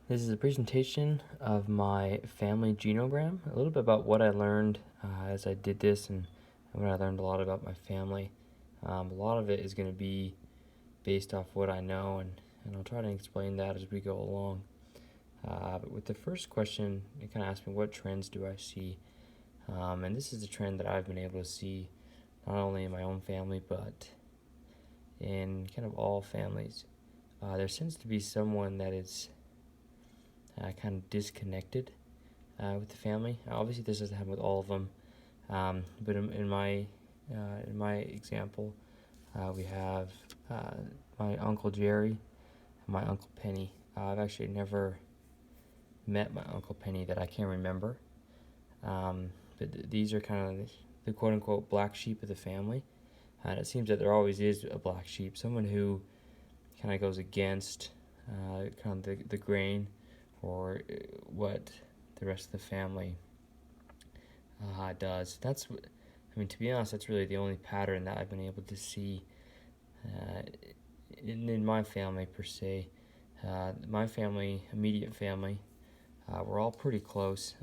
This is a presentation of my family genogram, a little bit about what I learned as I did this and what I learned a lot about my family. A lot of it is going to be based off what I know, and I'll try to explain that as we go along. But with the first question, it kind of asked me, what trends do I see? And this is a trend that I've been able to see not only in my own family, but in kind of all families. There seems to be someone that is kind of disconnected with the family. Obviously, this doesn't happen with all of them, but in my example, we have my Uncle Jerry and my Uncle Penny. I've actually never met my Uncle Penny that I can remember, but these are kind of the quote-unquote black sheep of the family. And it seems that there always is a black sheep, someone who kind of goes against kind of the grain or what the rest of the family does. To be honest, that's really the only pattern that I've been able to see uh, in my family per se. My family, immediate family, we're all pretty close,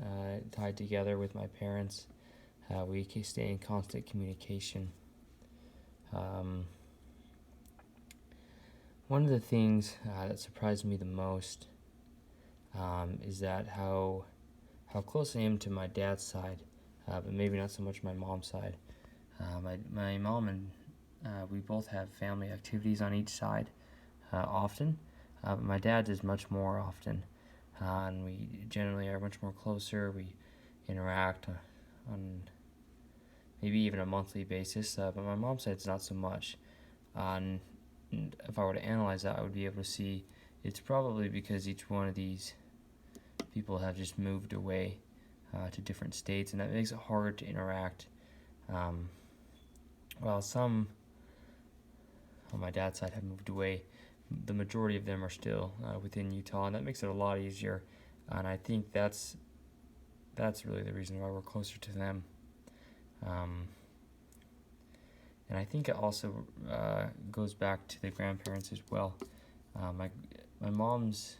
tied together with my parents. We stay in constant communication. Um, One of the things that surprised me the most is that how close I am to my dad's side, but maybe not so much my mom's side. My mom and we both have family activities on each side often, but my dad's is much more often, and we generally are much more closer. We interact on maybe even a monthly basis, but my mom's side it's not so much. And if I were to analyze that, I would be able to see it's probably because each one of these people have just moved away to different states, and that makes it hard to interact. Um, while some on my dad's side have moved away, the majority of them are still within Utah, and that makes it a lot easier. And I think that's really the reason why we're closer to them. Um, and I think it also goes back to the grandparents as well. My mom's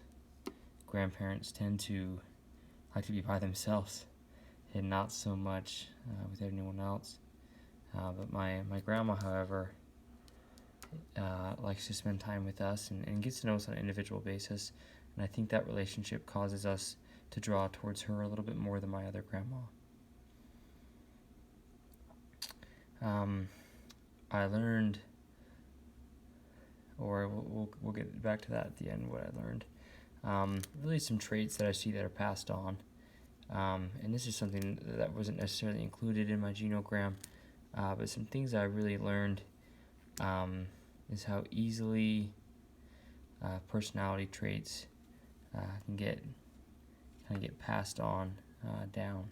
grandparents tend to like to be by themselves and not so much with anyone else. But my grandma, however, likes to spend time with us and gets to know us on an individual basis. And I think that relationship causes us to draw towards her a little bit more than my other grandma. I learned, or we'll get back to that at the end, what I learned. Really some traits that I see that are passed on. And this is something that wasn't necessarily included in my genogram, but some things I really learned is how easily personality traits can get passed on down.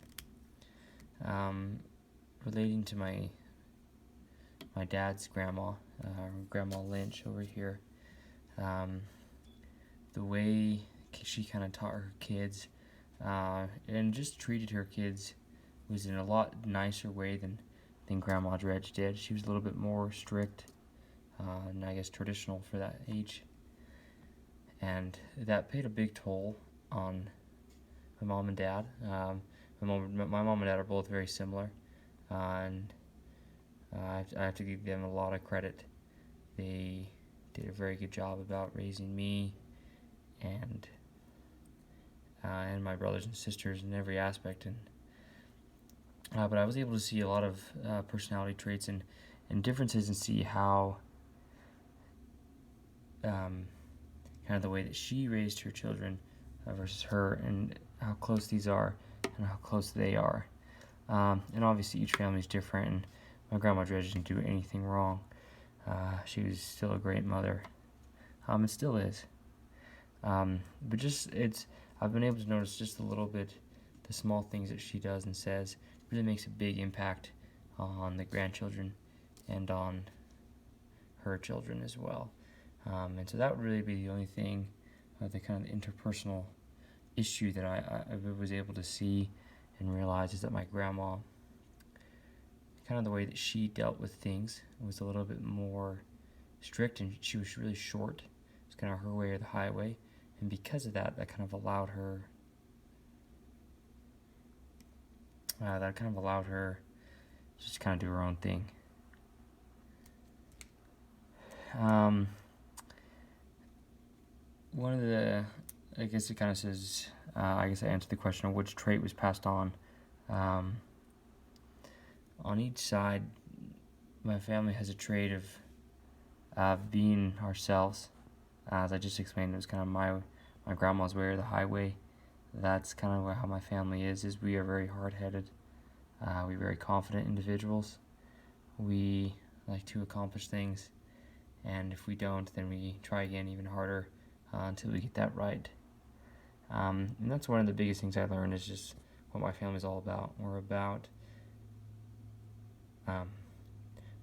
Relating to my dad's grandma, Grandma Lynch over here, the way she kind of taught her kids and just treated her kids was in a lot nicer way than Grandma Dredge did. She was a little bit more strict and I guess traditional for that age, and that paid a big toll on my mom and dad. My mom and dad are both very similar, and I have to give them a lot of credit. They did a very good job about raising me and my brothers and sisters in every aspect. And but I was able to see a lot of personality traits and differences, and see how kind of the way that she raised her children versus her, and how close these are and how close they are. And obviously each family is different, and my grandma Dredge didn't do anything wrong. She was still a great mother, and still is. But I've been able to notice just a little bit the small things that she does and says really makes a big impact on the grandchildren and on her children as well. And so that would really be the only thing, the kind of interpersonal issue that I was able to see and realize, is that my grandma, kind of the way that she dealt with things was a little bit more strict, and she was really short. It's kind of her way or the highway, And because of that, that kind of allowed her just kind of do her own thing. One of the, I guess it kind of says, I guess I answered the question of which trait was passed on. On each side, my family has a trait of being ourselves. As I just explained, it was kind of my grandma's way or the highway. That's kind of how my family is we are very hard-headed. We're very confident individuals. We like to accomplish things, and if we don't, then we try again even harder until we get that right. And that's one of the biggest things I learned is just what my family's all about. We're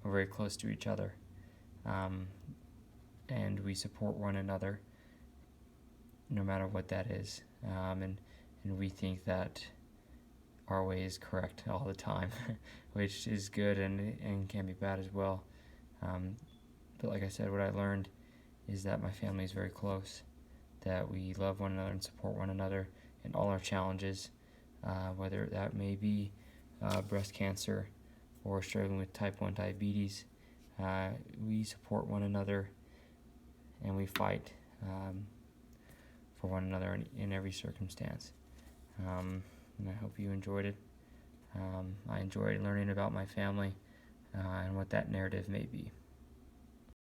very close to each other, and we support one another no matter what that is. And we think that our way is correct all the time, which is good and can be bad as well. But like I said, what I learned is that my family is very close, that we love one another and support one another in all our challenges, whether that may be breast cancer or struggling with type 1 diabetes. We support one another and we fight for one another in every circumstance. And I hope you enjoyed it. I enjoyed learning about my family and what that narrative may be.